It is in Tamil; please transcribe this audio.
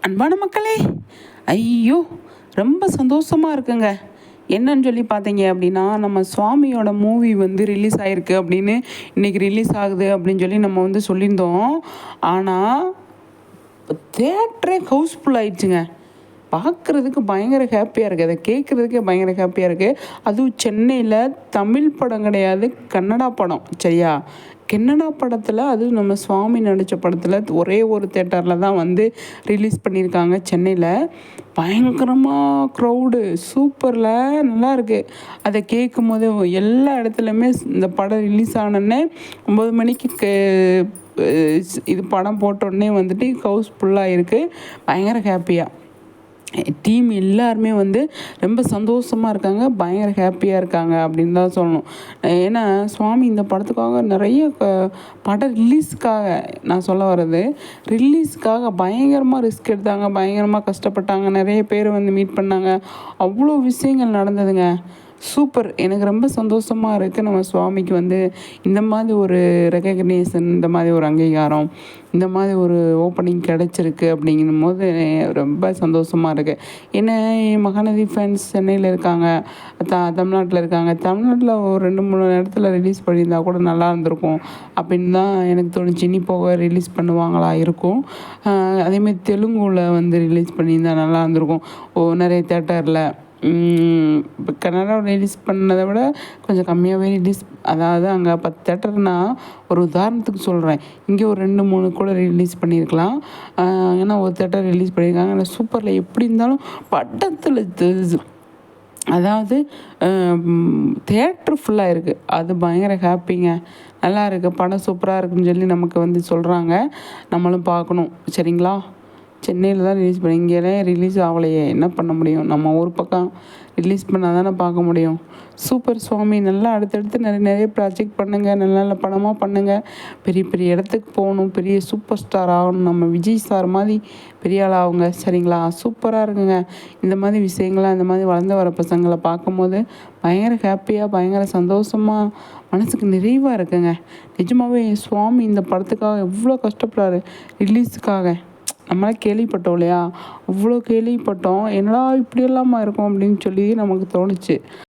அன்பான மக்களே, ஐயோ ரொம்ப சந்தோஷமாக இருக்குங்க. என்னன்னு சொல்லி பார்த்தீங்க அப்படின்னா, நம்ம சுவாமியோட மூவி வந்து ரிலீஸ் ஆகிருக்கு அப்படின்னு இன்றைக்கி ரிலீஸ் ஆகுது அப்படின்னு சொல்லி நம்ம வந்து சொல்லியிருந்தோம். ஆனால் தேட்டரே ஹவுஸ்ஃபுல் ஆயிடுச்சுங்க. பார்க்குறதுக்கு பயங்கர ஹாப்பியாக இருக்குது, அதை கேட்குறதுக்கே பயங்கர ஹாப்பியாக இருக்குது. அதுவும் சென்னையில் தமிழ் படம் கிடையாது, கன்னடா படம். சரியா, கன்னடா படத்தில் அதுவும் நம்ம சுவாமி நடித்த படத்தில் ஒரே ஒரு தேட்டரில் தான் வந்து ரிலீஸ் பண்ணியிருக்காங்க சென்னையில். பயங்கரமாக க்ரௌடு, சூப்பரில் நல்லா இருக்குது. அதை கேட்கும் போது எல்லா இடத்துலையுமே இந்த படம் ரிலீஸ் ஆனோடனே 9 மணிக்கு இது படம் போட்டோடனே வந்துட்டு ஹவுஸ்ஃபுல்லாக இருக்குது. பயங்கர ஹாப்பியாக டீம் எல்லாருமே வந்து ரொம்ப சந்தோஷமாக இருக்காங்க, பயங்கர ஹாப்பியாக இருக்காங்க அப்படின்னு தான் சொல்லணும். ஏன்னா சுவாமி இந்த படத்துக்காக நிறைய படம் ரிலீஸுக்காக, நான் சொல்ல வர்றது ரிலீஸுக்காக பயங்கரமாக ரிஸ்க் எடுத்தாங்க, பயங்கரமாக கஷ்டப்பட்டாங்க, நிறைய பேர் வந்து மீட் பண்ணாங்க, அவ்வளோ விஷயங்கள் நடந்ததுங்க. சூப்பர். எனக்கு ரொம்ப சந்தோஷமாக இருக்குது. நம்ம சுவாமிக்கு வந்து இந்த மாதிரி ஒரு ரெகக்னேஷன், இந்த மாதிரி ஒரு அங்கீகாரம், இந்த மாதிரி ஒரு ஓப்பனிங் கிடச்சிருக்கு அப்படிங்கும் போது ரொம்ப சந்தோஷமாக இருக்குது. ஏன்னா என் மகாநதி ஃபேன்ஸ் சென்னையில் இருக்காங்க, தமிழ்நாட்டில் இருக்காங்க. தமிழ்நாட்டில் ஒரு 2-3 இடத்துல ரிலீஸ் பண்ணியிருந்தா கூட நல்லா இருந்திருக்கும் அப்படின்னு தான் எனக்கு தோணுச்சு. இனி போக ரிலீஸ் பண்ணுவாங்களா இருக்கும். அதேமாதிரி தெலுங்குல வந்து ரிலீஸ் பண்ணியிருந்தால் நல்லா இருந்திருக்கும். நிறைய தேட்டரில் இப்போ கன்னடாவில் ரிலீஸ் பண்ணதை விட கொஞ்சம் கம்மியாகவே ரிலீஸ், அதாவது அங்கே 10 தேட்டர்னால் ஒரு உதாரணத்துக்கு சொல்கிறேன், இங்கே ஒரு 2-3 கூட ரிலீஸ் பண்ணியிருக்கலாம். ஏன்னா ஒரு தேட்டர் ரிலீஸ் பண்ணியிருக்காங்க. ஆனால் சூப்பரில் எப்படி இருந்தாலும் படத்தில் அதாவது தேட்ரு ஃபுல்லாக இருக்குது. அது பயங்கர ஹாப்பிங்க. நல்லா இருக்குது, படம் சூப்பராக இருக்குன்னு சொல்லி நமக்கு வந்து சொல்கிறாங்க. நம்மளும் பார்க்கணும். சரிங்களா, சென்னையில் தான் ரிலீஸ் பண்ணி, இங்கேலாம் ரிலீஸ் ஆகலையே, என்ன பண்ண முடியும்? நம்ம ஊர் பக்கம் ரிலீஸ் பண்ணால் தானே பார்க்க முடியும். சூப்பர் சுவாமி, நல்லா அடுத்தடுத்து நிறைய ப்ராஜெக்ட் பண்ணுங்கள், நல்ல நல்ல படமாக பண்ணுங்கள், பெரிய பெரிய இடத்துக்கு போகணும், பெரிய சூப்பர் ஸ்டார் ஆகணும், நம்ம விஜய் சார் மாதிரி பெரிய ஆள் ஆகுங்க. சரிங்களா, சூப்பராக இருக்குங்க. இந்த மாதிரி விஷயங்கள்லாம், இந்த மாதிரி வளர்ந்து வர பசங்களை பார்க்கும்போது பயங்கர ஹாப்பியாக, பயங்கர சந்தோஷமாக, மனசுக்கு நிறைவாக இருக்குங்க. நிஜமாகவே சுவாமி இந்த படத்துக்காக எவ்வளோ கஷ்டப்படுறாரு ரிலீஸுக்காக. நம்மளாம் கேள்விப்பட்டோம் இல்லையா, அவ்வளோ கேள்விப்பட்டோம். என்னடா இப்படியெல்லாமா இருக்கும் அப்படின்னு சொல்லி நமக்கு தோணுச்சு.